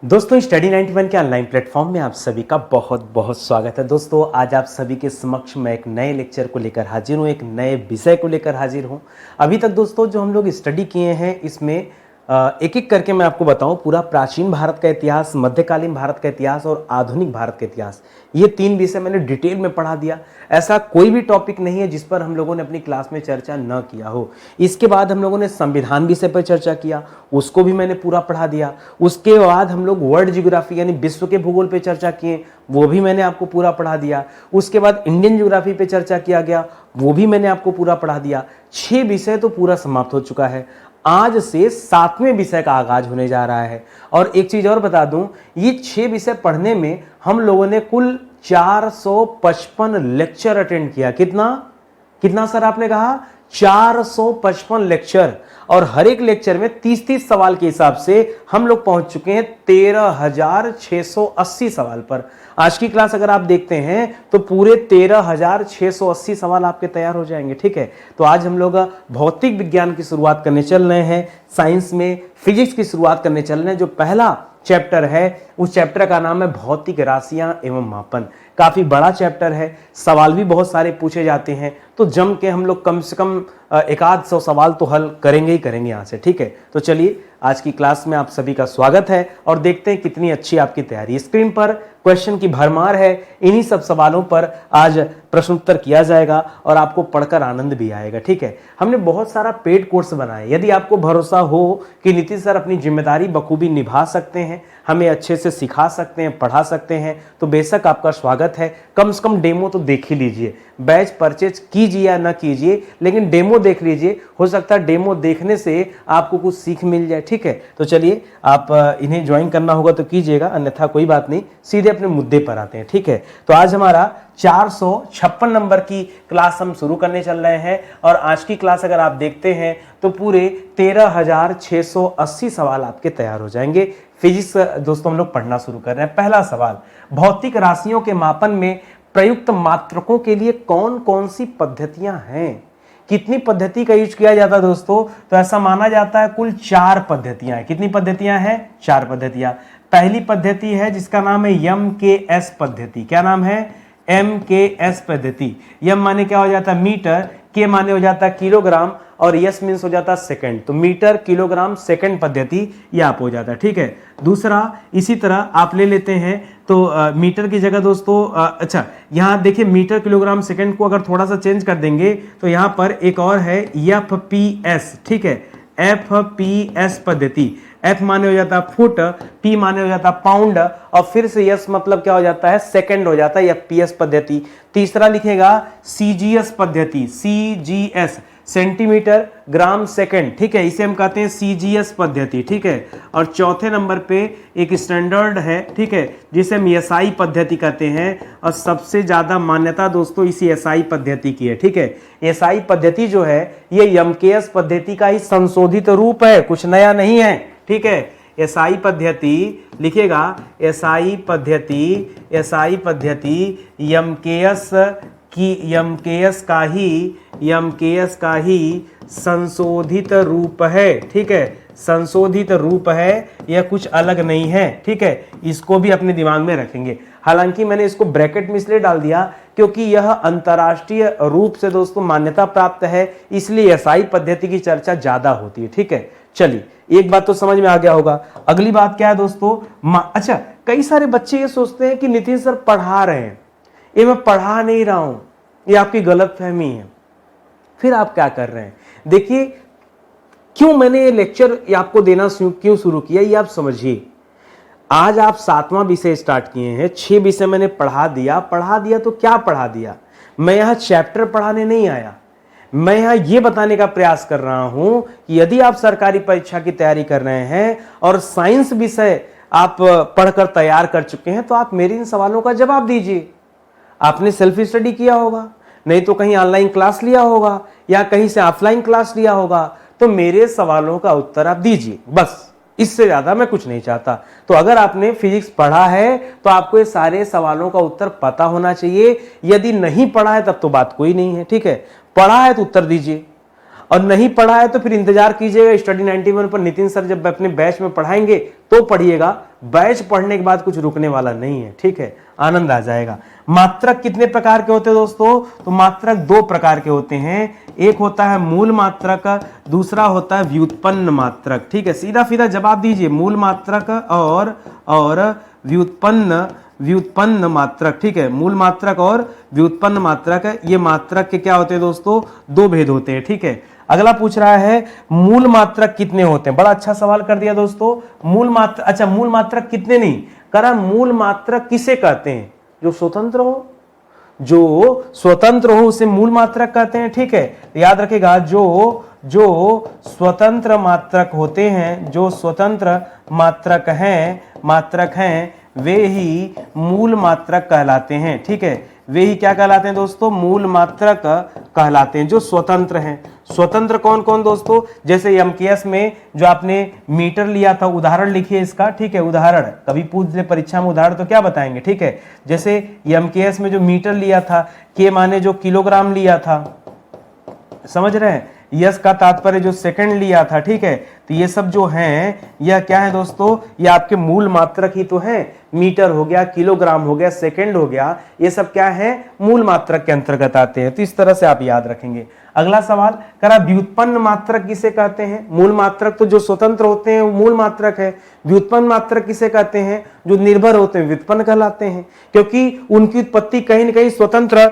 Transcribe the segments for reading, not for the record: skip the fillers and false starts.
दोस्तों स्टडी 91 के online platform में आप सभी का बहुत बहुत स्वागत है। दोस्तों आज आप सभी के समक्ष मैं एक नए लेक्चर को लेकर हाजिर हूँ, एक नए विषय को लेकर हाजिर हूँ। अभी तक दोस्तों जो हम लोग स्टडी किए हैं इसमें एक एक करके मैं आपको बताऊं पूरा प्राचीन भारत का इतिहास, मध्यकालीन भारत का इतिहास और आधुनिक भारत का इतिहास, ये तीन विषय मैंने डिटेल में पढ़ा दिया। ऐसा कोई भी टॉपिक नहीं है जिस पर हम लोगों ने अपनी क्लास में चर्चा न किया हो। इसके बाद हम लोगों ने संविधान विषय पर चर्चा किया, उसको भी मैंने पूरा पढ़ा दिया। उसके बाद हम लोग वर्ल्ड ज्योग्राफी यानी विश्व के भूगोल पे चर्चा किए, वो भी मैंने आपको पूरा पढ़ा दिया। उसके बाद इंडियन ज्योग्राफी पे चर्चा किया गया, वो भी मैंने आपको पूरा पढ़ा दिया। 6 विषय तो पूरा समाप्त हो चुका है। आज से 7वें विषय का आगाज होने जा रहा है। और एक चीज और बता दूं, ये 6 विषय पढ़ने में हम लोगों ने कुल 455 लेक्चर अटेंड किया। कितना सर आपने कहा? 455 लेक्चर। और हर एक लेक्चर में 30-30 सवाल के हिसाब से हम लोग पहुंच चुके हैं 13,680 सवाल पर। आज की क्लास अगर आप देखते हैं तो पूरे 13,680 सवाल आपके तैयार हो जाएंगे। ठीक है, तो आज हम लोग भौतिक विज्ञान की शुरुआत करने चल रहे हैं, साइंस में फिजिक्स की शुरुआत करने चल रहे हैं। जो पहला चैप्टर है उस चैप्टर का नाम है भौतिक राशियां एवं मापन। काफी बड़ा चैप्टर है, सवाल भी बहुत सारे पूछे जाते हैं, तो जम के हम लोग कम से कम 100 सवाल तो हल करेंगे ही करेंगे यहाँ से। ठीक है, तो चलिए आज की क्लास में आप सभी का स्वागत है और देखते हैं कितनी अच्छी आपकी तैयारी। स्क्रीन पर क्वेश्चन की भरमार है, इन्हीं सब सवालों पर आज प्रश्न उत्तर किया जाएगा और आपको पढ़कर आनंद भी आएगा। ठीक है, हमने बहुत सारा पेड कोर्स बनाए। यदि आपको भरोसा हो कि नीतीश सर अपनी जिम्मेदारी बखूबी निभा सकते हैं, हमें अच्छे से सिखा सकते हैं, पढ़ा सकते हैं, तो बेशक आपका स्वागत है। कम से कम डेमो तो देख ही लीजिए। बैच परचेज कीजिए या ना कीजिए, लेकिन डेमो देख लीजिए। हो सकता है डेमो देखने से आपको कुछ सीख मिल जाए। ठीक है, तो चलिए आप इन्हें ज्वाइन करना होगा तो कीजिएगा, अन्यथा कोई बात नहीं, सीधे अपने मुद्दे पर आते हैं। ठीक है, तो आज हमारा 456 नंबर की क्लास हम शुरू करने चल रहे हैं और आज की क्लास अगर आप देखते हैं तो पूरे 13,680 सवाल आपके तैयार हो जाएंगे। फिजिक्स दोस्तों हम लोग पढ़ना शुरू कर रहे हैं। पहला सवाल, भौतिक राशियों के मापन में प्रयुक्त मात्रकों के लिए कौन कौन सी पद्धतियां हैं? कितनी पद्धति का यूज किया जाता है दोस्तों? तो ऐसा माना जाता है कुल 4 पद्धतियां हैं। कितनी पद्धतियां हैं? 4 पद्धतियां। पहली पद्धति है जिसका नाम है MKS पद्धति। क्या नाम है? MKS पद्धति। यम माने क्या हो जाता है? मीटर, के माने हो जाता है किलोग्राम और यस मीन्स हो जाता है सेकंड। तो मीटर किलोग्राम सेकंड पद्धति ये आप हो जाता है। ठीक है, दूसरा इसी तरह आप ले लेते हैं तो मीटर की जगह दोस्तों अच्छा यहाँ देखिए मीटर किलोग्राम सेकंड को अगर थोड़ा सा चेंज कर देंगे तो यहाँ पर एक और है FPS। ठीक है, FPS पद्धति। F माने हो जाता है फुट, P माने हो जाता है पाउंड और फिर से यस मतलब क्या हो जाता है? सेकंड हो जाता है FPS पद्धति। तीसरा लिखेगा CGS पद्धति, CGS सेंटीमीटर ग्राम सेकंड। ठीक है, इसे हम कहते हैं CGS पद्धति। ठीक है, और चौथे नंबर पे एक स्टैंडर्ड है, ठीक है, जिसे हम SI पद्धति कहते हैं और सबसे ज्यादा मान्यता दोस्तों इसी SI पद्धति की है। ठीक है, SI पद्धति जो है ये MKS पद्धति का ही संशोधित रूप है, कुछ नया नहीं है। ठीक है, SI पद्धति लिखेगा, SI पद्धति MKS का ही संशोधित रूप है। ठीक है, संशोधित रूप है, यह कुछ अलग नहीं है। ठीक है, इसको भी अपने दिमाग में रखेंगे। हालांकि मैंने इसको ब्रैकेट में इसलिए डाल दिया क्योंकि यह अंतर्राष्ट्रीय रूप से दोस्तों मान्यता प्राप्त है, इसलिए SI पद्धति की चर्चा ज्यादा होती है। ठीक है, चलिए एक बात तो समझ में आ गया होगा। अगली बात क्या है दोस्तों? अच्छा, कई सारे बच्चे ये सोचते हैं कि नीतीश सर पढ़ा रहे हैं, ये मैं पढ़ा नहीं रहा हूं, ये आपकी गलतफहमी है। फिर आप क्या कर रहे हैं? देखिए क्यों मैंने ये लेक्चर आपको देना क्यों शुरू किया ये आप समझिए। आज आप 7वां विषय स्टार्ट किए हैं, 6 विषय मैंने पढ़ा दिया तो क्या पढ़ा दिया? मैं यहां चैप्टर पढ़ाने नहीं आया, मैं यहां यह बताने का प्रयास कर रहा हूं कि यदि आप सरकारी परीक्षा की तैयारी कर रहे हैं और साइंस विषय आप पढ़कर तैयार कर चुके हैं तो आप मेरे इन सवालों का जवाब दीजिए। आपने सेल्फ स्टडी किया होगा, नहीं तो कहीं ऑनलाइन क्लास लिया होगा या कहीं से ऑफलाइन क्लास लिया होगा, तो मेरे सवालों का उत्तर आप दीजिए, बस इससे ज्यादा मैं कुछ नहीं चाहता। तो अगर आपने फिजिक्स पढ़ा है तो आपको ये सारे सवालों का उत्तर पता होना चाहिए। यदि नहीं पढ़ा है तब तो बात कोई नहीं है। ठीक है, पढ़ा है तो उत्तर दीजिए और नहीं पढ़ा है तो फिर इंतजार कीजिएगा स्टडी 91 पर। नितिन सर जब अपने बैच में पढ़ाएंगे तो पढ़िएगा, बैच पढ़ने के बाद कुछ रुकने वाला नहीं है, ठीक है, आनंद आ जाएगा। मात्रक कितने प्रकार के होते हैं दोस्तों? तो मात्रक दो प्रकार के होते हैं, एक होता है मूल मात्रक, दूसरा होता है व्युत्पन्न मात्रक, ठीक है। सीधा सीधा जवाब दीजिए, मूल मात्रक और व्युत्पन्न मात्रक, ठीक है। मूल मात्रक और व्युत्पन्न मात्रक, ये मात्रक के क्या होते हैं दोस्तों? दो भेद होते हैं, ठीक है। अगला पूछ रहा है मूल मात्रक कितने होते हैं? बड़ा अच्छा सवाल कर दिया दोस्तों। मूल मात्रक, अच्छा मूल मात्रक कितने नहीं, करा मूल मात्रक किसे कहते हैं? जो स्वतंत्र हो, जो स्वतंत्र हो उसे मूल मात्रक कहते हैं, ठीक है। याद रखिएगा, जो स्वतंत्र मात्रक होते हैं, जो स्वतंत्र मात्रक हैं वे ही मूल मात्रक कहलाते हैं, ठीक है। वे ही क्या कहलाते हैं दोस्तों? मूल मात्रक कहलाते हैं, जो स्वतंत्र हैं। स्वतंत्र कौन कौन दोस्तों? जैसे एमकेएस में जो आपने मीटर लिया था, उदाहरण लिखिए इसका, ठीक है। उदाहरण कभी पूछ ले परीक्षा में उदाहरण तो क्या बताएंगे, ठीक है। जैसे एमकेएस में जो मीटर लिया था, के माने जो किलोग्राम लिया था, समझ रहे हैं। यस का तात्पर्य जो सेकंड लिया था, ठीक है। तो ये सब जो हैं, यह क्या है दोस्तों? ये आपके मूल मात्रक ही तो हैं। मीटर हो गया, किलोग्राम हो गया, सेकंड हो गया, ये सब क्या है? मूल मात्रक के अंतर्गत आते हैं। तो इस तरह से आप याद रखेंगे। अगला सवाल करा, व्युत्पन्न मात्रक किसे कहते हैं? मूल मात्रक तो जो स्वतंत्र होते हैं वो मूल मात्रक है। व्युत्पन्न मात्रक किसे कहते हैं? जो निर्भर होते हैं, व्युत्पन्न कहलाते हैं, क्योंकि उनकी उत्पत्ति कहीं न कहीं स्वतंत्र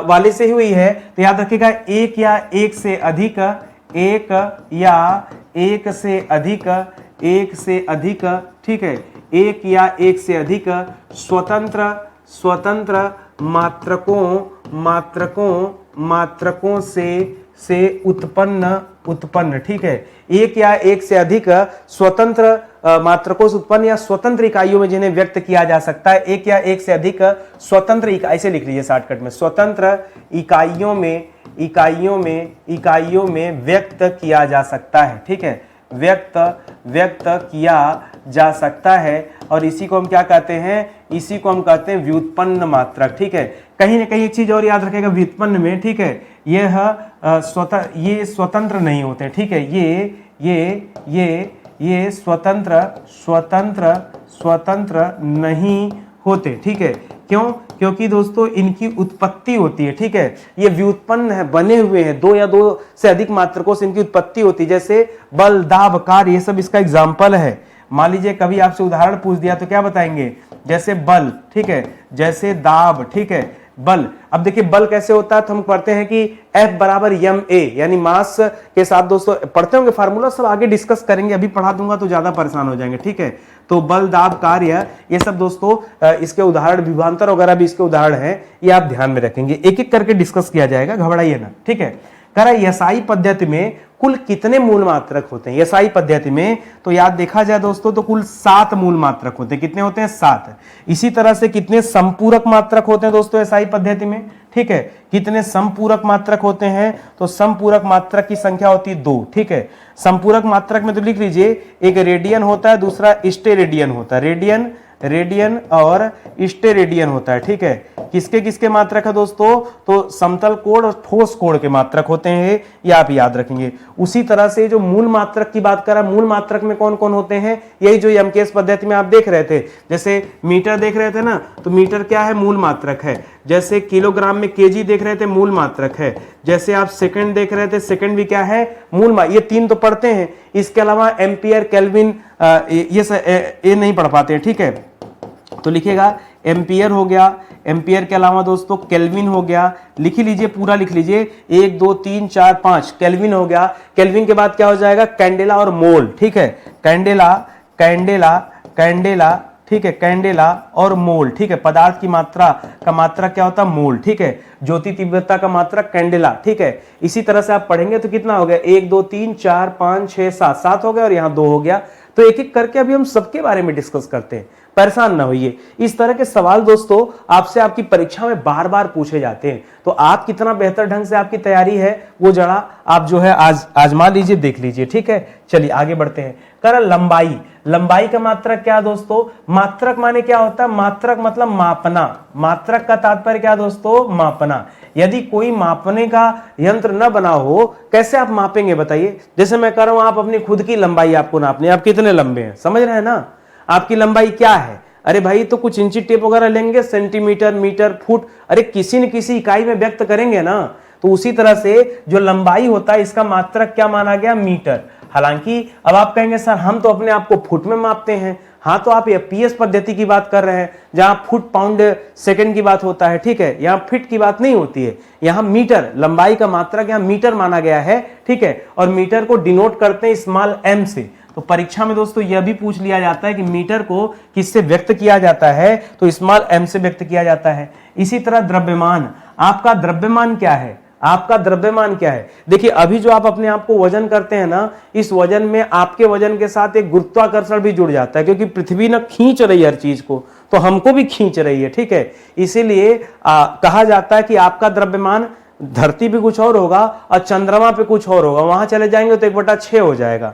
वाले से हुई है। तो याद रखिएगा, एक या एक से अधिक, ठीक है, एक या एक से अधिक स्वतंत्र मात्रकों से उत्पन्न, ठीक है। एक या एक से अधिक स्वतंत्र मात्रकों से उत्पन्न या स्वतंत्र इकाइयों में जिन्हें व्यक्त किया जा सकता है। एक या एक से अधिक स्वतंत्र इकाई, ऐसे लिख लीजिए शॉर्टकट में, स्वतंत्र इकाइयों में व्यक्त किया जा सकता है, ठीक है। व्यक्त किया जा सकता है, और इसी को हम क्या कहते हैं? इसी को हम कहते हैं व्युत्पन्न मात्रक, ठीक है। कहीं ना कहीं एक चीज और याद रखेगा व्युत्पन्न में, ठीक है, ये स्वतंत्र नहीं होते, ठीक है। ये स्वतंत्र नहीं होते, ठीक है। क्यों? क्योंकि दोस्तों इनकी उत्पत्ति होती है, ठीक है। ये व्युत्पन्न है, बने हुए हैं, दो या दो से अधिक मात्रकों से इनकी उत्पत्ति होती है, जैसे बल, दाब, कार्य, ये सब इसका एग्जाम्पल है। मान लीजिए कभी आपसे उदाहरण पूछ दिया तो क्या बताएंगे? जैसे बल, ठीक है, जैसे दाब, ठीक है, बल। अब देखिए बल कैसे होता है, तो हम पढ़ते हैं कि F बराबर ma, यानी मास के साथ दोस्तों पढ़ते होंगे फार्मूला, सब आगे डिस्कस करेंगे, अभी पढ़ा दूंगा तो ज्यादा परेशान हो जाएंगे, ठीक है। तो बल, दाब, कार्य, ये सब दोस्तों इसके उदाहरण, विभवांतर वगैरह भी इसके उदाहरण हैं, ये आप ध्यान में रखेंगे, एक एक करके डिस्कस किया जाएगा, घबराइए ना, ठीक है। कह रहा है एसआई पद्धति में कुल कितने मूल मात्रक होते हैं? एसआई पद्धति में तो याद देखा जाए दोस्तों तो कुल 7 मूल मात्रक होते हैं। कितने होते हैं? 7। इसी तरह से कितने संपूरक मात्रक होते हैं दोस्तों एसआई पद्धति में? ठीक है, कितने संपूरक मात्रक होते हैं? तो संपूरक मात्रक की संख्या होती है 2, ठीक है। संपूरक मात्रक में तो लिख लीजिए, एक रेडियन होता है, दूसरा स्टेरेडियन होता है, रेडियन और स्टेरेडियन होता है, ठीक है। किसके किसके मात्रक है दोस्तों? तो समतल कोण और ठोस कोण के मात्रक होते हैं, ये आप याद रखेंगे। उसी तरह से जो मूल मात्रक की बात करा, मूल मात्रक में कौन कौन होते हैं? यही जो एमकेएस पद्धति में आप देख रहे थे, जैसे मीटर देख रहे थे ना, तो मीटर क्या है? मूल मात्रक है। जैसे किलोग्राम में केजी देख रहे थे, मूल मात्रक है। जैसे आप सेकंड देख रहे थे, सेकंड भी क्या है? मूल। ये 3 तो पढ़ते हैं, इसके अलावा एम्पियर, केल्विन, ये नहीं पढ़ पाते हैं, ठीक है। तो लिखिएगा एम्पियर हो गया, एम्पियर के अलावा दोस्तों केल्विन हो गया, लिख लीजिए, पूरा लिख लीजिए, 1 2 3 4 5 केल्विन हो गया। केल्विन के बाद क्या हो जाएगा? कैंडेला और मोल, ठीक है। कैंडेला, ठीक है, कैंडेला और मोल, ठीक है। पदार्थ की मात्रा का मात्रक क्या होता है? मोल, ठीक है। ज्योति तीव्रता का मात्रक कैंडेला, ठीक है। इसी तरह से आप पढ़ेंगे तो कितना हो गया? 1 2 3 4 5 6 7 हो गया, और यहाँ 2 हो गया। तो एक एक करके अभी हम सबके बारे में डिस्कस करते हैं, परेशान ना होइए। इस तरह के सवाल दोस्तों आपसे आपकी परीक्षा में बार बार पूछे जाते हैं, तो आप कितना बेहतर ढंग से आपकी तैयारी है वो जरा आप जो है आजमा लीजिए, देख लीजिए, ठीक है। चलिए आगे बढ़ते हैं। कर लंबाई, लंबाई का मात्रक क्या दोस्तों? मात्रक माने क्या होता है? मात्रक मतलब मापना, मात्रक का तात्पर्य क्या दोस्तों? मापना। यदि कोई मापने का यंत्र न बना हो, कैसे आप मापेंगे बताइए? जैसे मैं कह रहा हूं आप अपनी खुद की लंबाई आपको नापनी है, आप कितने लंबे हैं, समझ रहे हैं ना? आपकी लंबाई क्या है? अरे भाई तो कुछ इंची टेप वगैरह लेंगे, सेंटीमीटर, मीटर, फुट, अरे किसी न किसी इकाई में व्यक्त करेंगे ना। तो उसी तरह से जो लंबाई होता है इसका मात्रक क्या माना गया? मीटर। हालांकि अब आप कहेंगे सर हम तो अपने आप को फुट में मापते हैं। हाँ, तो आप एफपीएस पद्धति की बात कर रहे हैं जहां फुट पाउंड सेकंड की बात होता है, ठीक है। यहाँ फीट की बात नहीं होती है, यहाँ मीटर, लंबाई का मात्रक यहाँ मीटर माना गया है, ठीक है। और मीटर को डिनोट करते हैं स्मॉल एम से। तो परीक्षा में दोस्तों यह भी पूछ लिया जाता है कि मीटर को किससे व्यक्त किया जाता है, तो स्मॉल एम से व्यक्त किया जाता है। इसी तरह द्रव्यमान, आपका द्रव्यमान क्या है? आपका द्रव्यमान क्या है? देखिए अभी जो आप अपने आप को वजन करते हैं ना, इस वजन में आपके वजन के साथ एक गुरुत्वाकर्षण भी जुड़ जाता है, क्योंकि पृथ्वी ना खींच रही है हर चीज को, तो हमको भी खींच रही है, ठीक है। इसीलिए कहा जाता है कि आपका द्रव्यमान धरती पे कुछ और होगा और चंद्रमा पे कुछ और होगा, वहां चले जाएंगे तो 1/6 हो जाएगा।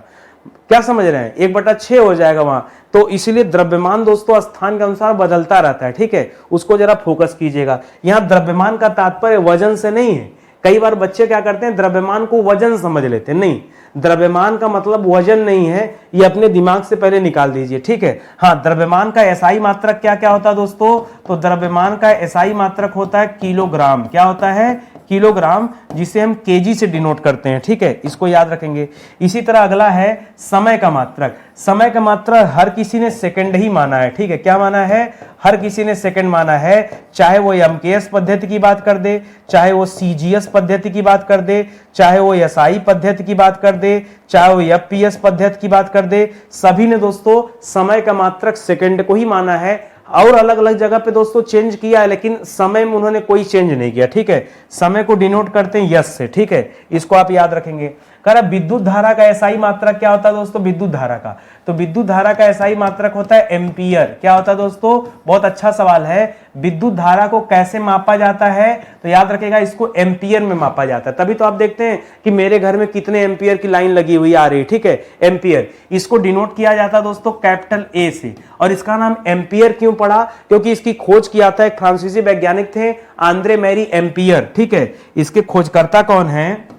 क्या समझ रहे हैं? 1/6 हो जाएगा वहां। तो इसीलिए द्रव्यमान दोस्तों स्थान के अनुसार बदलता रहता है, ठीक है। उसको जरा फोकस कीजिएगा। यहां द्रव्यमान का तात्पर्य वजन से नहीं है। कई बार बच्चे क्या करते हैं, द्रव्यमान को वजन समझ लेते हैं। नहीं, द्रव्यमान का मतलब वजन नहीं है, ये अपने दिमाग से पहले निकाल दीजिए, ठीक है। हाँ, द्रव्यमान का एसआई मात्रक क्या क्या होता है दोस्तों? तो द्रव्यमान का एसआई मात्रक होता है किलोग्राम। क्या होता है? किलोग्राम, जिसे हम केजी से डिनोट करते हैं, ठीक है। इसको याद रखेंगे। इसी तरह अगला है समय का मात्रक। समय का मात्रक हर किसी ने सेकंड ही माना है, ठीक है। क्या माना है? हर किसी ने सेकंड माना है, चाहे वो एमकेएस पद्धति की बात कर दे, चाहे वो सीजीएस पद्धति की बात कर दे, चाहे वो एसआई पद्धति की बात कर दे, चाहे वो एफपीएस पद्धति की बात कर दे, सभी ने दोस्तों समय का मात्रक सेकंड को ही माना है। और अलग अलग जगह पे दोस्तों चेंज किया है, लेकिन समय में उन्होंने कोई चेंज नहीं किया, ठीक है। समय को डिनोट करते हैं यस से, ठीक है। इसको आप याद रखेंगे। कह रहा विद्युत धारा का एसआई मात्रक क्या होता है दोस्तों? विद्युत धारा का, तो विद्युत धारा का एसआई मात्रक होता है एम्पियर। क्या होता है दोस्तों? बहुत अच्छा सवाल है। विद्युत धारा को कैसे मापा जाता है? तो याद रखिएगा, इसको एम्पियर में मापा जाता है। तभी तो आप देखते हैं कि मेरे घर में कितने एम्पियर की लाइन लगी हुई आ रही है, ठीक है। एम्पियर, इसको डिनोट किया जाता है दोस्तों कैपिटल ए से। और इसका नाम एम्पियर क्यों पड़ा? क्योंकि इसकी खोज किया था एक फ्रांसीसी वैज्ञानिक थे, आंद्रे मैरी एम्पियर, ठीक है। इसके खोजकर्ता कौन है?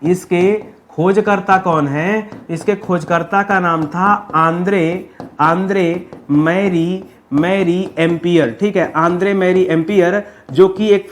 इसके खोजकर्ता कौन है? इसके खोजकर्ता का नाम था आंद्रे मैरी एम्पियर, ठीक है। आंद्रे मैरी एम्पियर, जो कि एक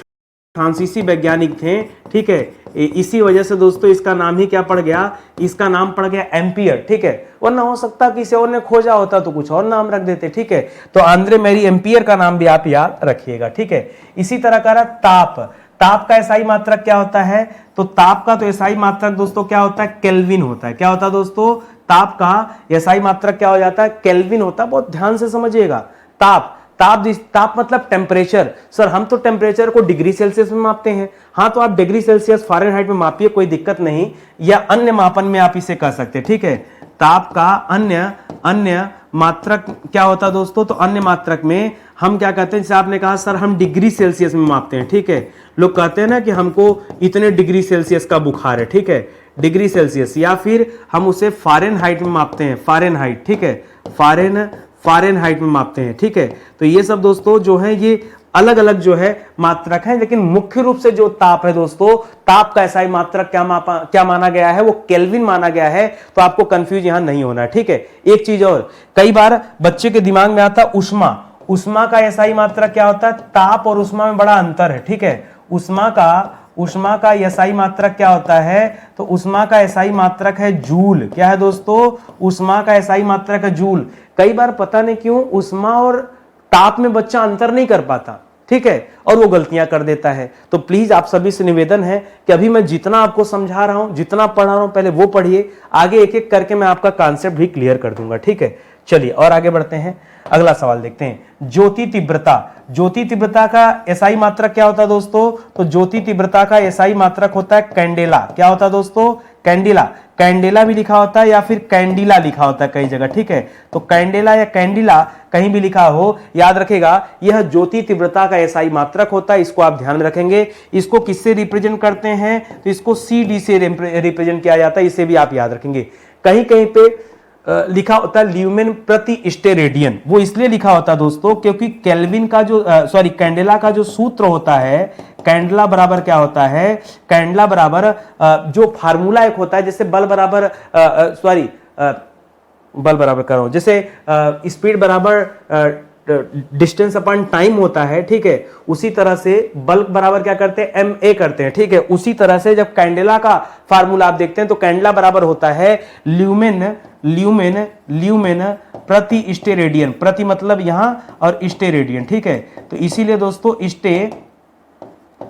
फ्रांसीसी वैज्ञानिक थे, ठीक है। इसी वजह से दोस्तों इसका नाम ही क्या पड़ गया? इसका नाम पड़ गया एम्पियर, ठीक है। वरना हो सकता किसी और ने खोजा होता तो कुछ और नाम रख देते, ठीक है। तो आंद्रे मैरी एम्पियर का नाम भी आप याद रखिएगा, ठीक है। इसी तरह का ताप, ताप का एसआई मात्रक क्या होता है? तो ताप का तो एसआई मात्रक दोस्तों क्या होता है? केल्विन होता है। क्या होता है दोस्तों? ताप का एसआई मात्रक क्या हो जाता है? केल्विन होता है। बहुत ध्यान से समझिएगा। ताप मतलब टेम्परेचर। सर हम तो टेम्परेचर को डिग्री सेल्सियस में मापते हैं। हाँ, तो आप डिग्री सेल्सियस फ़ारेनहाइट में मापिए, कोई दिक्कत नहीं, या अन्य मापन में आप इसे कर सकते हैं, ठीक है। ताप का अन्य मात्रक क्या होता है दोस्तों? तो अन्य मात्रक में हम क्या कहते हैं? जैसे आपने कहा सर हम डिग्री सेल्सियस में मापते हैं, ठीक है। लोग कहते हैं ना कि हमको इतने डिग्री सेल्सियस का बुखार है, ठीक है, डिग्री सेल्सियस, या फिर हम उसे फ़ारेनहाइट में मापते हैं, फ़ारेनहाइट, ठीक है। फ़ारेनहाइट में मापते हैं, ठीक है। तो ये सब दोस्तों जो है ये अलग अलग जो है मात्रक है, लेकिन मुख्य रूप से जो ताप है दोस्तों, ताप का एसआई मात्रक क्या माना गया है? वो केल्विन माना गया है। तो आपको कंफ्यूज यहां नहीं होना है, ठीक है। एक चीज और, कई बार बच्चे के दिमाग में आता उष्मा। उष्मा का एसआई मात्रक क्या होता है? ताप और उष्मा में बड़ा अंतर है, ठीक है। उष्मा का एसआई मात्रक क्या होता है? तो उष्मा का एसआई मात्रक है जूल। क्या है दोस्तों? उष्मा का एसआई मात्रक है जूल। कई बार पता नहीं क्यों उष्मा और ताप में बच्चा अंतर नहीं कर पाता, ठीक है, और वो गलतियां कर देता है। तो प्लीज आप सभी से निवेदन है कि अभी मैं जितना आपको समझा रहा हूं, जितना पढ़ा रहा हूं, पहले वो पढ़िए, आगे एक एक करके मैं आपका कॉन्सेप्ट भी क्लियर कर दूंगा, ठीक है। चलिए और आगे बढ़ते हैं, अगला सवाल देखते हैं। ज्योति तीव्रता का एसआई मात्रक क्या होता है दोस्तों? तो ज्योति तीव्रता का एसआई मात्रक होता है कैंडेला। क्या होता है दोस्तों? कैंडेला भी लिखा होता है या फिर कैंडिला लिखा होता है कई जगह, ठीक है। तो कैंडेला या कैंडिला कहीं भी लिखा हो, याद रखेगा यह ज्योति तीव्रता का एसआई मात्रक होता है। इसको आप ध्यान में रखेंगे। इसको किससे रिप्रेजेंट करते हैं? तो इसको CD से रिप्रेजेंट किया जाता है, इसे भी आप याद रखेंगे। कहीं कहीं पे लिखा होता है ल्यूमेन प्रति स्टेरेडियन। वो इसलिए लिखा होता है दोस्तों क्योंकि केल्विन का जो कैंडेला का जो सूत्र होता है, कैंडला बराबर क्या होता है, कैंडला बराबर जो फार्मूला एक होता है, जैसे बल बराबर बल बराबर कर रहा हूं, जैसे स्पीड बराबर डिस्टेंस अपॉन टाइम होता है, ठीक है, उसी तरह से बल बराबर क्या करते हैं, ma करते हैं, ठीक है। उसी तरह से जब कैंडेला का फार्मूला आप देखते हैं तो कैंडेला बराबर होता है ल्यूमेन ल्यूमेन ल्यूमेन प्रति स्टेरेडियन, प्रति मतलब यहां और स्टेरेडियन, ठीक है। तो इसीलिए दोस्तों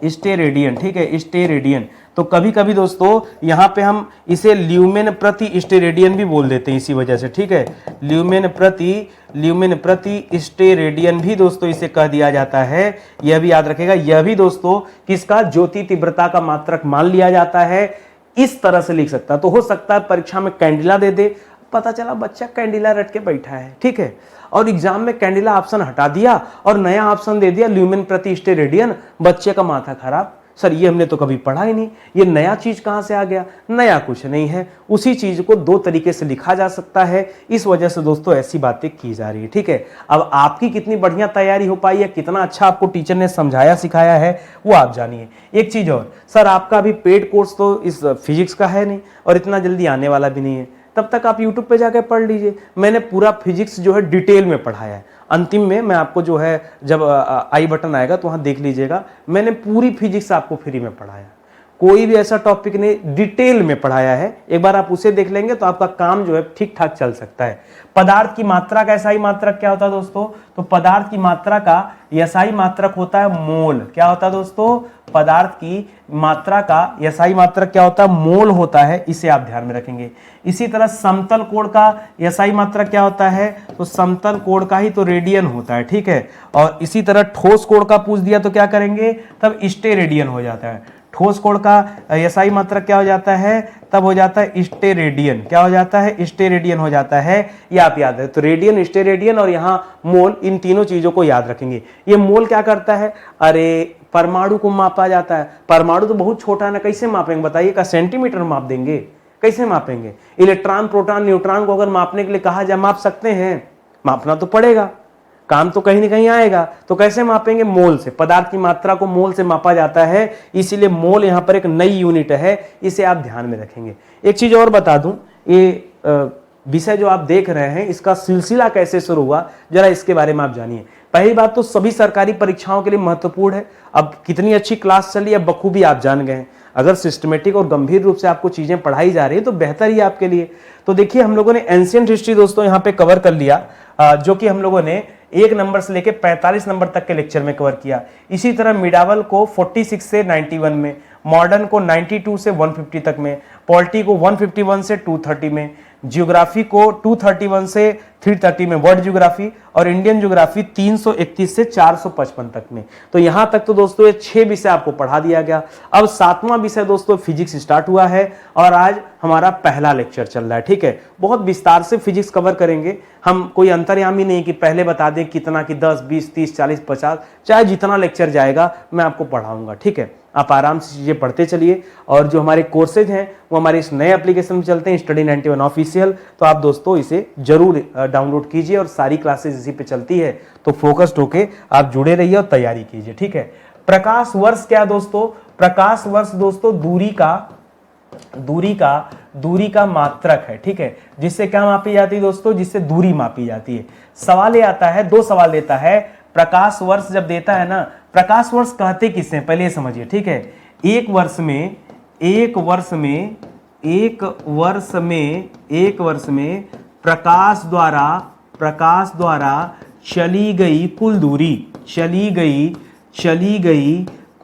स्टेरेडियन, ठीक है, स्टेरेडियन। तो कभी कभी दोस्तों यहां पे हम इसे ल्यूमेन प्रति स्टेरेडियन भी बोल देते हैं इसी वजह से, ठीक है। ल्यूमेन प्रति स्टेरेडियन भी दोस्तों इसे कह दिया जाता है, यह भी याद रखेगा। यह भी दोस्तों किसका, ज्योति तीव्रता का मात्रक मान लिया जाता है, इस तरह से लिख सकता है। तो हो सकता है परीक्षा में कैंडिला दे दे, पता चला बच्चा कैंडिला रट के बैठा है, ठीक है, और एग्जाम में कैंडिला ऑप्शन हटा दिया और नया ऑप्शन दे दिया ल्यूमेन प्रति स्टेरेडियन, बच्चे का माथा खराब। सर ये हमने तो कभी पढ़ा ही नहीं, ये नया चीज कहां से आ गया? नया कुछ नहीं है, उसी चीज को दो तरीके से लिखा जा सकता है, इस वजह से दोस्तों ऐसी बातें की जा रही है, ठीक है। अब आपकी कितनी बढ़िया तैयारी हो पाई है, कितना अच्छा आपको टीचर ने समझाया सिखाया है, वो आप जानिए। एक चीज और, सर आपका अभी पेड कोर्स तो इस फिजिक्स का है नहीं और इतना जल्दी आने वाला भी नहीं है, तब तक आप यूट्यूब पे जाकर पढ़ लीजिए। मैंने पूरा फिजिक्स जो है डिटेल में पढ़ाया है, अंतिम में मैं आपको जो है जब आई बटन आएगा तो वहां देख लीजिएगा, मैंने पूरी फिजिक्स आपको फ्री में पढ़ाया, कोई भी ऐसा टॉपिक नहीं, डिटेल में पढ़ाया है। एक बार आप उसे देख लेंगे तो आपका काम जो है ठीक ठाक चल सकता है। पदार्थ की मात्रा का एसआई मात्रक क्या होता है दोस्तों? तो पदार्थ की मात्रा का एसआई मात्रक होता है मोल। क्या होता है दोस्तों? पदार्थ की मात्रा का एसआई मात्रक क्या होता है? मोल होता है, इसे आप ध्यान में रखेंगे। इसी तरह समतल कोण का एसआई मात्रक क्या होता है? तो समतल कोण का ही तो रेडियन होता है, ठीक है। और इसी तरह ठोस कोण का पूछ दिया तो क्या करेंगे? तब स्टेरेडियन हो जाता है। ठोस कोण का एसआई मात्रक क्या हो जाता है? तब हो जाता है स्टेरेडियन। क्या हो जाता है? स्टेरेडियन हो जाता है, ये आप याद है। तो रेडियन, स्टेरेडियन और यहाँ मोल, इन तीनों चीजों को याद रखेंगे। ये मोल क्या करता है? अरे परमाणु को मापा जाता है। परमाणु तो बहुत छोटा है ना, कैसे मापेंगे बताइए? का सेंटीमीटर माप देंगे? कैसे मापेंगे? इलेक्ट्रॉन, प्रोटॉन, न्यूट्रॉन को अगर मापने के लिए कहा जाए, माप सकते हैं? मापना तो पड़ेगा, काम तो कहीं ना कहीं आएगा। तो कैसे मापेंगे? मोल से। पदार्थ की मात्रा को मोल से मापा जाता है, इसीलिए मोल यहां पर एक नई यूनिट है, इसे आप ध्यान में रखेंगे। एक चीज और बता दूं, ये विषय जो आप देख रहे हैं इसका सिलसिला कैसे शुरू हुआ, जरा इसके बारे में आप जानिए। पहली बात तो सभी सरकारी परीक्षाओं के लिए महत्वपूर्ण है। अब कितनी अच्छी क्लास चली है बखूबी आप जान गए हैं। अगर सिस्टमेटिक और गंभीर रूप से आपको चीजें पढ़ाई जा रही है तो बेहतर ही आपके लिए। तो देखिए हम लोगों ने एंशिएंट हिस्ट्री दोस्तों यहाँ पे कवर कर लिया, जो कि हम लोगों ने 1 नंबर से लेके 45 नंबर तक के लेक्चर में कवर किया। इसी तरह मिडावल को 46 से 91 में, मॉडर्न को 92 से 150 तक में, पॉलिटी को 151 से 230 में, जियोग्राफी को 231 से 330 में, वर्ल्ड जियोग्राफी, और इंडियन जियोग्राफी 331 से 455 तक में। तो यहां तक तो दोस्तों ये 6 विषय आपको पढ़ा दिया गया। अब 7वां विषय दोस्तों फिजिक्स स्टार्ट हुआ है और आज हमारा पहला लेक्चर चल रहा है, ठीक है। बहुत विस्तार से फिजिक्स कवर करेंगे हम, कोई अंतर्यामी नहीं कि पहले बता दें कितना, कि 10, 20, 30, 40, 50, चाहे जितना लेक्चर जाएगा मैं आपको पढ़ाऊंगा, ठीक है। आप आराम से चीजें पढ़ते चलिए। और जो हमारे कोर्सेज हैं वो हमारे इस नए एप्लीकेशन में चलते हैं, स्टडी 91 ऑफिशियल। तो आप दोस्तों इसे जरूर डाउनलोड कीजिए और सारी क्लासेस इसी पे चलती है, तो फोकस्ड होके आप जुड़े रहिए और तैयारी कीजिए, ठीक है। प्रकाश वर्ष क्या दोस्तों? प्रकाश वर्ष दोस्तों दूरी का मात्रक है, ठीक है। जिससे क्या मापी जाती है दोस्तों? जिससे दूरी मापी जाती है। सवाल ये आता है, 2 सवाल देता है। प्रकाश वर्ष जब देता है ना, प्रकाश वर्ष कहते किससे पहले ये समझिए, ठीक है। एक वर्ष में प्रकाश द्वारा चली गई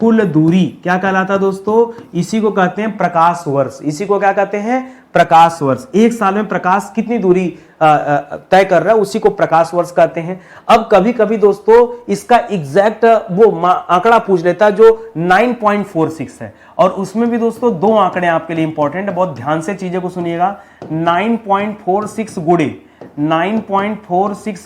कुल दूरी क्या कहलाता दोस्तों? इसी को कहते हैं प्रकाश वर्ष। इसी को क्या कहते हैं? प्रकाश वर्ष। एक साल में प्रकाश कितनी दूरी तय कर रहा है, उसी को प्रकाश वर्ष कहते हैं। अब कभी कभी दोस्तों इसका एग्जैक्ट वो आंकड़ा पूछ लेता है जो 9.46 है, और उसमें भी दोस्तों 2 आंकड़े आपके लिए इंपॉर्टेंट है, बहुत ध्यान से चीजें को सुनिएगा। 9.46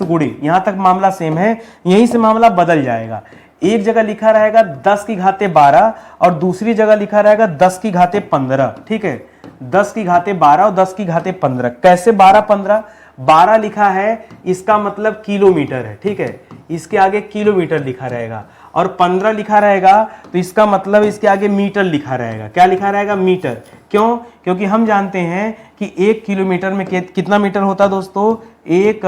गुणे, यहां तक मामला सेम है, यहीं से मामला बदल जाएगा। एक जगह लिखा रहेगा 10 की घाते 12 और दूसरी जगह लिखा रहेगा 10 की घाते 15, ठीक है। 10 की घाते 12 और 10 की घाते 15। कैसे 12 15? 12 लिखा है इसका मतलब किलोमीटर है, ठीक है, इसके आगे किलोमीटर लिखा रहेगा, और 15 लिखा रहेगा तो इसका मतलब इसके आगे मीटर लिखा रहेगा। क्या लिखा रहेगा? मीटर। क्यों? क्योंकि हम जानते हैं कि 1 किलोमीटर में कितना मीटर होता है दोस्तों? 1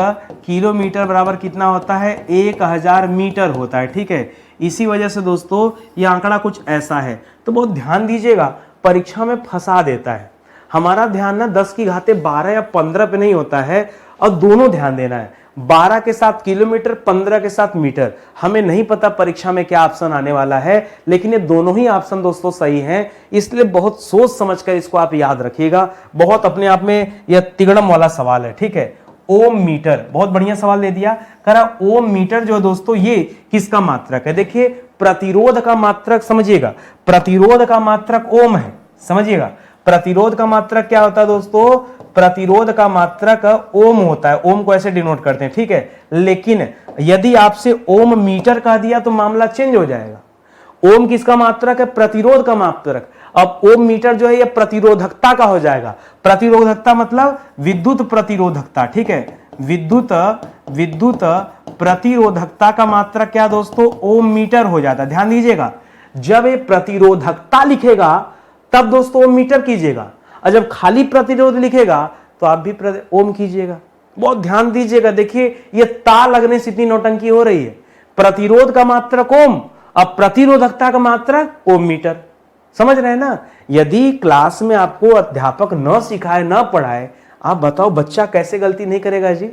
किलोमीटर बराबर कितना होता है? 1000 मीटर होता है, ठीक है। इसी वजह से दोस्तों ये आंकड़ा कुछ ऐसा है। तो बहुत ध्यान दीजिएगा, परीक्षा में फंसा देता है। हमारा ध्यान ना 10 की घाते 12 या 15 पे नहीं होता है, और दोनों ध्यान देना है, 12 के साथ किलोमीटर, 15 के साथ मीटर। हमें नहीं पता परीक्षा में क्या ऑप्शन आने वाला है, लेकिन ये दोनों ही ऑप्शन दोस्तों सही हैं, इसलिए बहुत सोच समझकर इसको आप याद रखिएगा। बहुत अपने आप में यह तिगड़म वाला सवाल है, ठीक है। ओम मीटर, बहुत बढ़िया सवाल दे दिया। करा ओम मीटर जो है दोस्तों ये किसका मात्रक है? देखिए प्रतिरोध का मात्रक समझिएगा, प्रतिरोध का मात्रक ओम है, समझिएगा। प्रतिरोध का मात्रक क्या होता है दोस्तों? प्रतिरोध का मात्रक ओम होता है, ओम को ऐसे डिनोट करते हैं, ठीक है। लेकिन यदि आपसे ओम मीटर कह दिया तो मामला चेंज हो जाएगा। ओम किसका मात्रक है? प्रतिरोध का मात्रक। अब ओम मीटर जो है ये प्रतिरोधकता का हो जाएगा। प्रतिरोधकता मतलब विद्युत प्रतिरोधकता, ठीक है। विद्युत प्रतिरोधकता का मात्रक क्या दोस्तों? ओम मीटर हो जाता है। ध्यान दीजिएगा, जब ये प्रतिरोधकता लिखेगा तब दोस्तों ओम मीटर कीजिएगा, और जब खाली प्रतिरोध लिखेगा तो आप भी ओम कीजिएगा। बहुत ध्यान दीजिएगा, देखिए ये ता लगने से इतनी नौटंकी हो रही है। प्रतिरोध का मात्रक ओम, अब प्रतिरोधकता का मात्रक ओम मीटर। समझ रहे हैं ना? यदि क्लास में आपको अध्यापक न सिखाए न पढ़ाए, आप बताओ बच्चा कैसे गलती नहीं करेगा जी?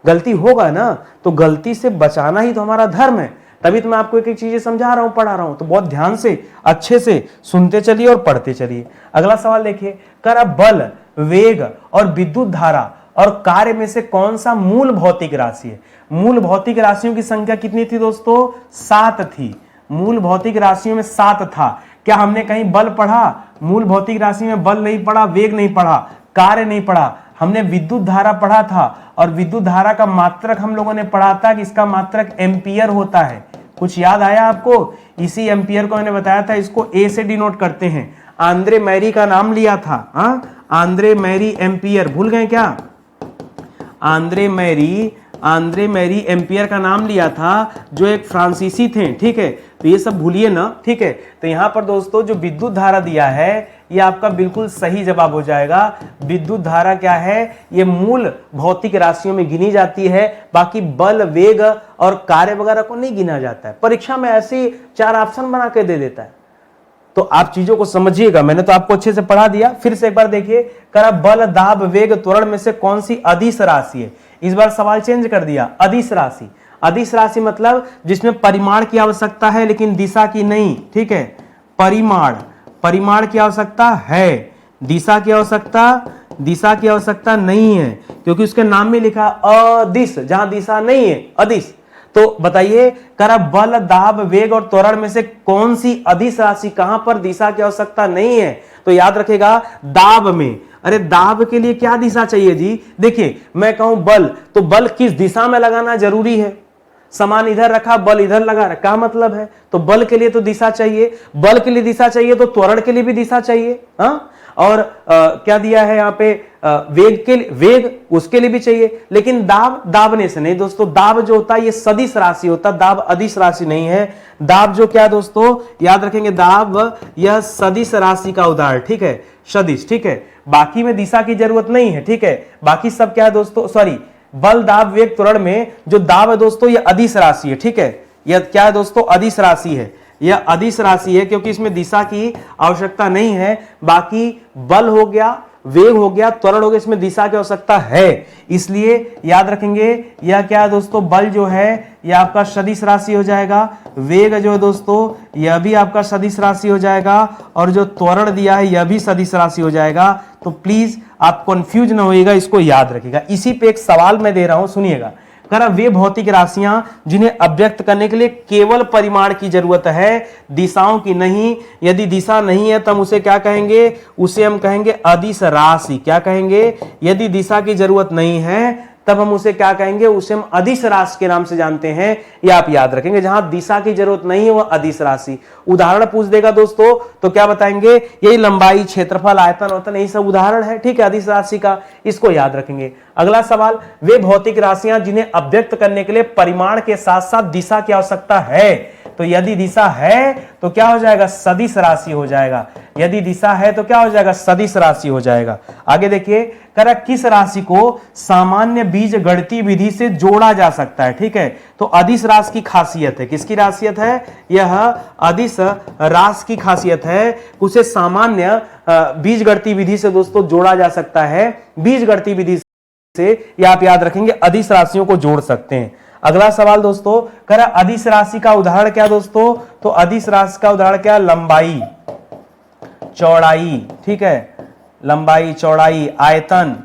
गलती होगा ना, तो गलती से बचाना ही तो हमारा धर्म है। तभी तो मैं आपको एक एक चीजें समझा रहा हूं, पढ़ा रहा हूं। तो बहुत ध्यान से अच्छे से सुनते चलिए और पढ़ते चलिए। अगला सवाल देखिए, करा बल, वेग और विद्युत धारा और कार्य में से कौन सा मूल भौतिक राशि है? मूल भौतिक राशियों की संख्या कितनी थी दोस्तों? 7 थी। मूल भौतिक राशियों में 7 था। क्या हमने कहीं बल पढ़ा? मूल भौतिक राशि में बल नहीं पढ़ा, वेग नहीं पढ़ा, कार्य नहीं पढ़ा। हमने विद्युत धारा पढ़ा था, और विद्युत धारा का मात्रक हम लोगों ने पढ़ा था कि इसका मात्रक एम्पियर होता है। कुछ याद आया आपको? इसी एम्पियर को मैंने बताया था, इसको ए से डिनोट करते हैं। आंद्रे मैरी का नाम लिया था, आंद्रे मैरी एम्पियर, भूल गए क्या? आंद्रे मैरी एम्पियर का नाम लिया था, जो एक फ्रांसीसी थे, ठीक है। तो ये सब भूलिए ना, ठीक है। तो यहां पर दोस्तों जो विद्युत धारा दिया है ये आपका बिल्कुल सही जवाब हो जाएगा। विद्युत धारा क्या है? ये मूल भौतिक राशियों में गिनी जाती है, बाकी बल, वेग और कार्य वगैरह को नहीं गिना जाता है। परीक्षा में ऐसे 4 ऑप्शन बना के दे देता है। तो आप चीजों को समझिएगा, मैंने तो आपको अच्छे से पढ़ा दिया। फिर से एक बार देखिए, करा बल, दाब, वेग, त्वरण में से कौन सी अदिश राशि है? इस बार सवाल चेंज कर दिया, अदिश राशि। अदिश राशि मतलब जिसमें परिमाण की आवश्यकता है लेकिन दिशा की नहीं, ठीक है। परिमाण की आवश्यकता है, दिशा की आवश्यकता नहीं है, क्योंकि उसके नाम में लिखा अदिश, जहां दिशा नहीं है, अदिश। तो बताइए, करा बल, दाब, वेग और त्वरण में से कौन सी अदिश राशि, कहां पर दिशा की आवश्यकता नहीं है? तो याद रखेगा दाब में। अरे दाब के लिए क्या दिशा चाहिए जी? देखिए मैं कहूं बल, तो बल किस दिशा में लगाना जरूरी है? सामान इधर रखा, बल इधर लगा, क्या मतलब है? तो बल के लिए तो दिशा चाहिए, बल के लिए दिशा चाहिए, तो त्वरण के लिए भी दिशा चाहिए। और क्या दिया है यहाँ पे? वेग उसके लिए भी चाहिए, लेकिन दाबने से नहीं दोस्तों। दाब जो होता है ये सदिश राशि होता है, दाब अदिश राशि नहीं है। दाब जो क्या दोस्तों याद रखेंगे, दाब यह सदिश राशि का उदाहरण, ठीक है, सदिश, ठीक है। बाकी में दिशा की जरूरत नहीं है, ठीक है। बाकी सब क्या है दोस्तों, सॉरी, बल, दाब, वेग, त्वरण में जो दाब है दोस्तों ये अदिश राशि है, ठीक है। यह क्या है दोस्तों? अदिश राशि है। यह अदिश राशि है क्योंकि इसमें दिशा की आवश्यकता नहीं है। बाकी बल हो गया, वेग हो गया, त्वरण हो गया, इसमें दिशा की आवश्यकता है। इसलिए याद रखेंगे यह क्या है दोस्तों? बल जो है यह आपका सदिश राशि हो जाएगा। वेग जो है दोस्तों यह भी आपका सदिश राशि हो जाएगा, और जो त्वरण दिया है यह भी सदिश राशि हो जाएगा। तो प्लीज आप कंफ्यूज ना होइएगा, इसको याद रखिएगा। इसी पे एक सवाल मैं दे रहा हूं, सुनिएगा। करा वे भौतिक राशियां जिन्हें अभिव्यक्त करने के लिए केवल परिमाण की जरूरत है, दिशाओं की नहीं। यदि दिशा नहीं है तब उसे क्या कहेंगे? उसे हम कहेंगे अदिश राशि। क्या कहेंगे? यदि दिशा की जरूरत नहीं है तब हम उसे क्या कहेंगे, उसे हम अदिश राशि के नाम से जानते हैं। ये आप याद रखेंगे। जहां दिशा की जरूरत नहीं है वह अदिश राशि। उदाहरण पूछ देगा दोस्तों तो क्या बताएंगे, यही लंबाई, क्षेत्रफल, आयतन वतन यही सब उदाहरण है, ठीक है, अदिश राशि का। इसको याद रखेंगे। अगला सवाल, वे भौतिक राशियां जिन्हें अभिव्यक्त करने के लिए परिमाण के साथ साथ दिशा की आवश्यकता है। तो यदि दिशा है तो क्या हो जाएगा, सदिश राशि हो जाएगा। यदि दिशा है तो क्या हो जाएगा, सदिश राशि हो जाएगा। आगे देखिए, करा किस राशि को सामान्य बीज गणितीय विधि से जोड़ा जा सकता है, ठीक है। तो अदिश राशि की खासियत है, किसकी खासियत है, यह अदिश राशि की खासियत है। उसे सामान्य बीज गणितीय विधि से दोस्तों जोड़ा जा सकता है। बीज गणितीय विधि से, या आप याद रखेंगे, अदिश राशियों को जोड़ सकते हैं। अगला सवाल दोस्तों, करा अदिश राशि का उदाहरण क्या दोस्तों, तो अदिश राशि का उदाहरण क्या, लंबाई, चौड़ाई, ठीक है, लंबाई, चौड़ाई, आयतन,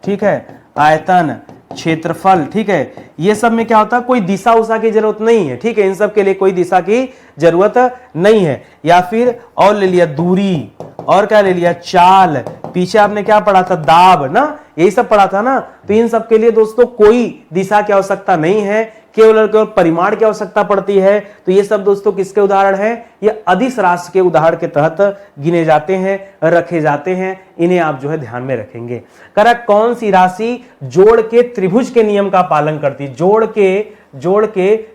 ठीक है, आयतन, क्षेत्रफल, ठीक है। ये सब में क्या होता है, कोई दिशा उषा की जरूरत नहीं है, ठीक है, इन सब के लिए कोई दिशा की जरूरत नहीं है। या फिर और ले लिया दूरी, और क्या ले लिया, चाल, पीछे आपने क्या पढ़ा था, दाब ना, यही सब पढ़ा था ना। तो इन सब के लिए दोस्तों कोई दिशा की आवश्यकता नहीं है, केवल और केवल परिमाण की आवश्यकता पड़ती है। तो ये सब दोस्तों किसके उदाहरण हैं, ये अदिश राशि के उदाहरण के तहत गिने जाते हैं, रखे जाते हैं। इन्हें आप जो है ध्यान में रखेंगे। करा कौन सी राशि जोड़ के त्रिभुज के नियम का पालन करती, जोड़ के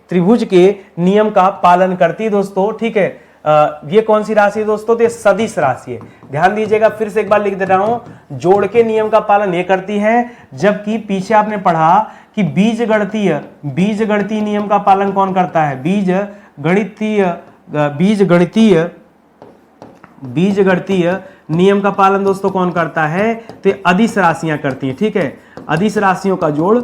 त्रिभुज के नियम का पालन करती दोस्तों, ठीक है। ये कौन सी राशि है दोस्तों, तो ये सदिश राशि है। ध्यान दीजिएगा, फिर से एक बार लिख दे रहा हूं, जोड़ के नियम का पालन ये करती है, जबकि पीछे आपने पढ़ा कि बीज गणितीय नियम का पालन कौन करता है, बीज गणितीय नियम का पालन दोस्तों कौन करता है, तो अदिश राशियां करती हैं, ठीक है। अदिश राशियों का जोड़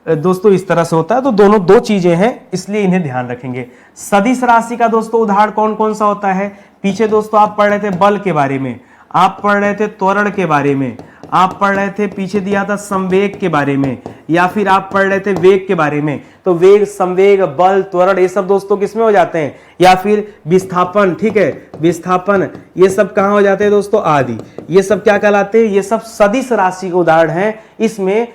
दोस्तों इस तरह से होता है। तो दोनों दो चीजें हैं, इसलिए इन्हें ध्यान रखेंगे। सदिश राशि का दोस्तों उदाहरण कौन कौन सा होता है, पीछे दोस्तों आप पढ़ रहे थे बल के बारे में, आप पढ़ रहे थे त्वरण के बारे में, आप पढ़ रहे थे, पीछे दिया था संवेग के बारे में, या फिर आप पढ़ रहे थे वेग के बारे में। तो वेग, संवेग, बल, त्वरण ये सब दोस्तों किसमें हो जाते हैं, या फिर विस्थापन, ठीक है, विस्थापन, ये सब कहां हो जाते हैं दोस्तों, आदि। ये सब क्या कहलाते हैं, ये सब सदिश राशि के उदाहरण हैं। इसमें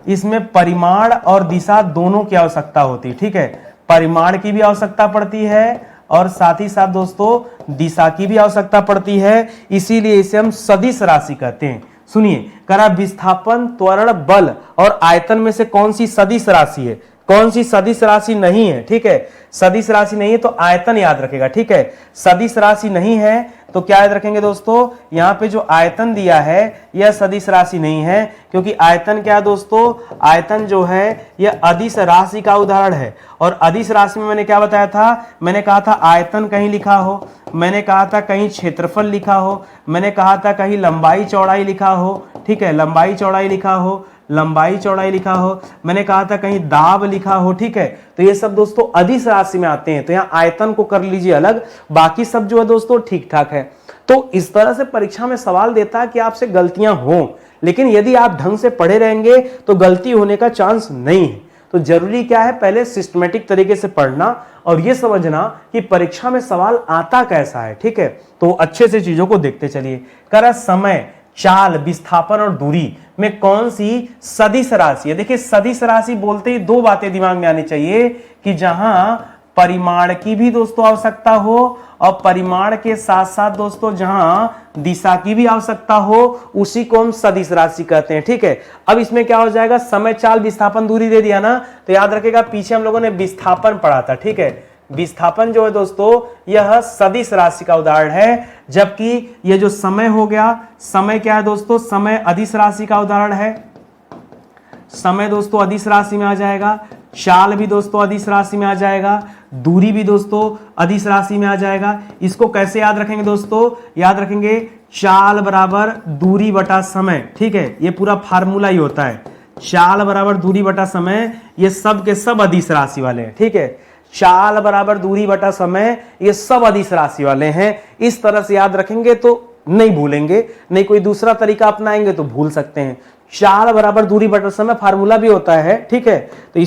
इसमें परिमाण और दिशा दोनों की आवश्यकता होती है, ठीक है। परिमाण की भी आवश्यकता पड़ती है और साथ ही साथ दोस्तों दिशा की भी आवश्यकता पड़ती है, इसीलिए इसे हम सदिश राशि कहते हैं। सुनिए, करा विस्थापन, त्वरण, बल और आयतन में से कौन सी सदिश राशि है, कौन सी सदिश राशि नहीं है, ठीक है। सदिश राशि नहीं है तो आयतन याद रखेगा, ठीक है। सदिश राशि नहीं है तो क्या याद रखेंगे दोस्तों, यहां पे जो आयतन दिया है यह सदिश राशि नहीं है, क्योंकि आयतन क्या है दोस्तों, आयतन जो है यह अदिश राशि का उदाहरण है। और अदिश राशि में मैंने क्या बताया था, मैंने कहा था आयतन कहीं लिखा हो, मैंने कहा था कहीं क्षेत्रफल लिखा हो, मैंने कहा था कहीं लंबाई चौड़ाई लिखा हो, ठीक है, लंबाई चौड़ाई लिखा हो, लंबाई चौड़ाई लिखा हो, मैंने कहा था कहीं दाब लिखा हो, ठीक है। तो ये सब दोस्तों अदिश राशि में आते हैं। तो यहाँ आयतन को कर लीजिए अलग, बाकी सब जो है दोस्तों ठीक ठाक है। तो इस तरह से परीक्षा में सवाल देता है कि आपसे गलतियां हों, लेकिन यदि आप ढंग से पढ़े रहेंगे तो गलती होने का चांस नहीं है। तो जरूरी क्या है, पहले सिस्टमेटिक तरीके से पढ़ना और ये समझना कि परीक्षा में सवाल आता कैसा है, ठीक है। तो अच्छे से चीजों को देखते चलिए। करा समय, चाल, विस्थापन और दूरी में कौन सी सदिश राशि है। देखिए, सदिश राशि बोलते ही दो बातें दिमाग में आनी चाहिए कि जहां परिमाण की भी दोस्तों आवश्यकता हो और परिमाण के साथ साथ दोस्तों जहां दिशा की भी आवश्यकता हो, उसी को हम सदिश राशि कहते हैं, ठीक है। अब इसमें क्या हो जाएगा, समय, चाल, विस्थापन, दूरी दे दिया ना, तो याद रखेगा पीछे हम लोगों ने विस्थापन पढ़ा था, ठीक है। विस्थापन जो है दोस्तों यह सदिश राशि का उदाहरण है, जबकि यह जो समय हो गया, समय क्या है दोस्तों, समय अदिश राशि का उदाहरण है। समय दोस्तों अदिश राशि में आ जाएगा, चाल भी दोस्तों अदिश राशि में आ जाएगा, दूरी भी दोस्तों अदिश राशि में आ जाएगा। इसको कैसे याद रखेंगे दोस्तों, याद रखेंगे चाल बराबर दूरी बटा समय, ठीक है। ये पूरा फार्मूला ही होता है, चाल बराबर दूरी बटा समय, ये सब के सब अदिश राशि वाले हैं, ठीक है। चाल बराबर दूरी बटा समय, ये सब अदिश राशि वाले हैं। इस तरह से याद रखेंगे तो नहीं भूलेंगे, नहीं कोई दूसरा तरीका अपनाएंगे तो भूल सकते हैं। चाल बराबर दूरी बटा समय फार्मूला भी होता है, ठीक है। तो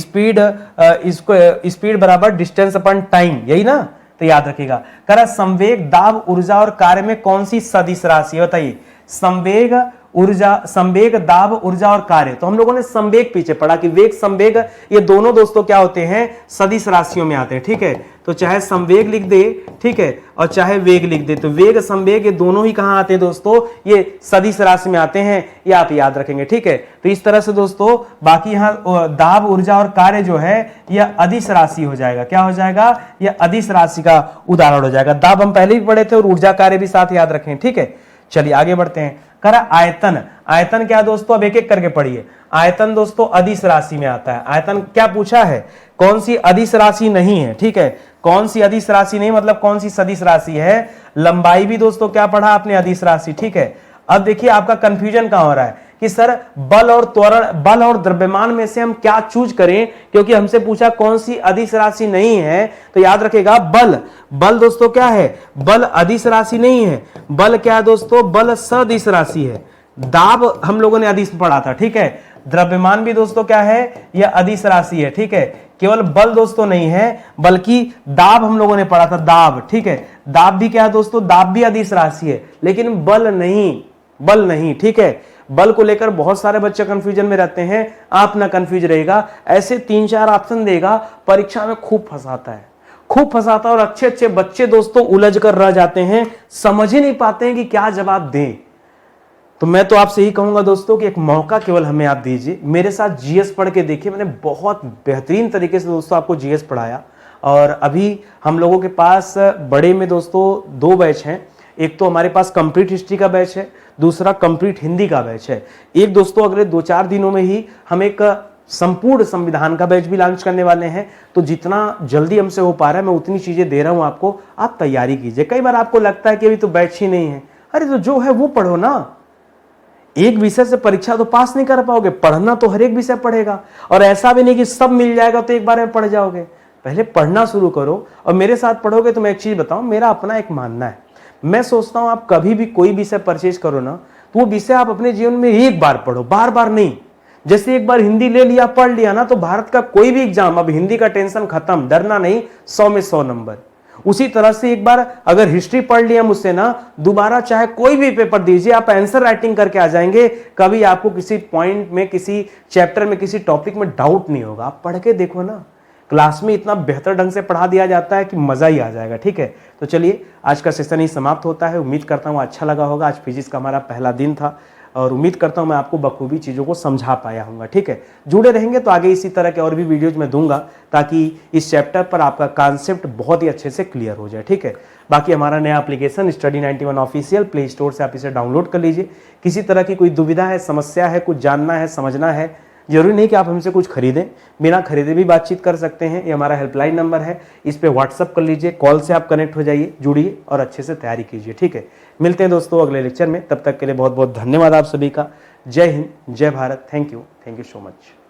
स्पीड बराबर डिस्टेंस अपॉन टाइम, यही ना, तो याद रखिएगा। करा संवेग, दाब, ऊर्जा और कार्य में कौन सी सदिश राशि है, बताइए। संवेग, ऊर्जा, संवेग, दाब, ऊर्जा और कार्य। तो हम लोगों ने संवेग पीछे पढ़ा कि वेग, संवेग ये दोनों दोस्तों क्या होते हैं, सदिश राशियों में आते हैं, ठीक है। तो चाहे संवेग लिख दे, ठीक है, और चाहे वेग लिख दे, तो वेग संवेग ये दोनों ही कहां आते हैं दोस्तों, ये सदिश राशि में आते हैं, ये आप याद रखेंगे, ठीक है। तो इस तरह से दोस्तों बाकी यहां दाब, ऊर्जा और कार्य जो है यह अदिश राशि हो जाएगा। क्या हो जाएगा, यह अदिश राशि का उदाहरण हो जाएगा। दाब हम पहले भी पढ़े थे और ऊर्जा कार्य भी साथ याद रखें, ठीक है। चलिए आगे बढ़ते हैं। करा आयतन, आयतन क्या दोस्तों, अब एक एक करके पढ़िए। आयतन दोस्तों अदिश राशि में आता है। आयतन क्या पूछा है, कौन सी अदिश राशि नहीं है, ठीक है, कौन सी अदिश राशि नहीं मतलब कौन सी सदिश राशि है। लंबाई भी दोस्तों क्या पढ़ा आपने, अदिश राशि, ठीक है। अब देखिए आपका कंफ्यूजन कहां हो रहा है कि सर बल और त्वरण, बल और द्रव्यमान में से हम क्या चूज करें, क्योंकि हमसे पूछा कौन सी अदिश राशि नहीं है। तो याद रखेगा बल, बल दोस्तों क्या है, बल अदिश राशि नहीं है। बल क्या है दोस्तों, बल सदिश राशि है। दाब हम लोगों ने अदिश पढ़ा था, ठीक है। द्रव्यमान भी दोस्तों क्या है, यह अदिश राशि है, ठीक है। केवल बल दोस्तों नहीं है बल्कि दाब हम लोगों ने पढ़ा था, दाब, ठीक है। दाब भी क्या है दोस्तों, दाब भी अदिश राशि है, लेकिन बल नहीं, बल नहीं, ठीक है। बल को लेकर बहुत सारे बच्चे कंफ्यूजन में रहते हैं, आप ना कंफ्यूज रहेगा। ऐसे 3-4 ऑप्शन देगा, परीक्षा में खूब फंसाता है, खूब फंसाता है, और अच्छे अच्छे बच्चे दोस्तों उलझ कर रह जाते हैं, समझ ही नहीं पाते हैं कि क्या जवाब दें। तो मैं तो आपसे यही कहूंगा दोस्तों कि एक मौका केवल हमें आप दीजिए, मेरे साथ जीएस पढ़ के देखिए। मैंने बहुत बेहतरीन तरीके से दोस्तों आपको जीएस पढ़ाया, और अभी हम लोगों के पास बड़े में दोस्तों 2 बैच हैं। एक तो हमारे पास कंप्लीट हिस्ट्री का बैच है, दूसरा कंप्लीट हिंदी का बैच है। एक दोस्तों अगले 2-4 दिनों में ही हम एक संपूर्ण संविधान का बैच भी लॉन्च करने वाले हैं। तो जितना जल्दी हमसे हो पा रहा है मैं उतनी चीजें दे रहा हूं आपको, आप तैयारी कीजिए। कई बार आपको लगता है कि अभी तो बैच ही नहीं है, अरे तो जो है वो पढ़ो ना। एक विषय से परीक्षा तो पास नहीं कर पाओगे, पढ़ना तो हर एक विषय पढ़ेगा। और ऐसा भी नहीं कि सब मिल जाएगा तो एक बार में पढ़ जाओगे, पहले पढ़ना शुरू करो और मेरे साथ पढ़ोगे। तो मैं एक चीज बताऊं, मेरा अपना एक मानना है, मैं सोचता हूं आप कभी भी कोई विषय परचेज करो ना, तो वो विषय आप अपने जीवन में एक बार पढ़ो, बार बार नहीं। जैसे एक बार हिंदी ले लिया, पढ़ लिया ना, तो भारत का कोई भी एग्जाम, अब हिंदी का टेंशन खत्म, डरना नहीं, 100 में 100 नंबर। उसी तरह से एक बार अगर हिस्ट्री पढ़ लिया मुझसे ना, दोबारा चाहे कोई भी पेपर दीजिए, आप आंसर राइटिंग करके आ जाएंगे। कभी आपको किसी पॉइंट में, किसी चैप्टर में, किसी टॉपिक में डाउट नहीं होगा। आप पढ़ के देखो ना, क्लास में इतना बेहतर ढंग से पढ़ा दिया जाता है कि मजा ही आ जाएगा, ठीक है। तो चलिए आज का सेशन ही समाप्त होता है। उम्मीद करता हूँ अच्छा लगा होगा। आज फिजिक्स का हमारा पहला दिन था और उम्मीद करता हूँ मैं आपको बखूबी चीज़ों को समझा पाया हूँ, ठीक है। जुड़े रहेंगे तो आगे इसी तरह के और भी वीडियोज मैं दूंगा, ताकि इस चैप्टर पर आपका कॉन्सेप्ट बहुत ही अच्छे से क्लियर हो जाए, ठीक है। बाकी हमारा नया application study 91 official play store से आप इसे डाउनलोड कर लीजिए। किसी तरह की कोई दुविधा है, समस्या है, कुछ जानना है, समझना है, जरूरी नहीं कि आप हमसे कुछ खरीदें, बिना खरीदे भी बातचीत कर सकते हैं। ये हमारा हेल्पलाइन नंबर है, इस पे व्हाट्सअप कर लीजिए, कॉल से आप कनेक्ट हो जाइए, जुड़िए और अच्छे से तैयारी कीजिए, ठीक है। मिलते हैं दोस्तों अगले लेक्चर में, तब तक के लिए बहुत बहुत धन्यवाद आप सभी का। जय हिंद, जय Bharat, thank you so much.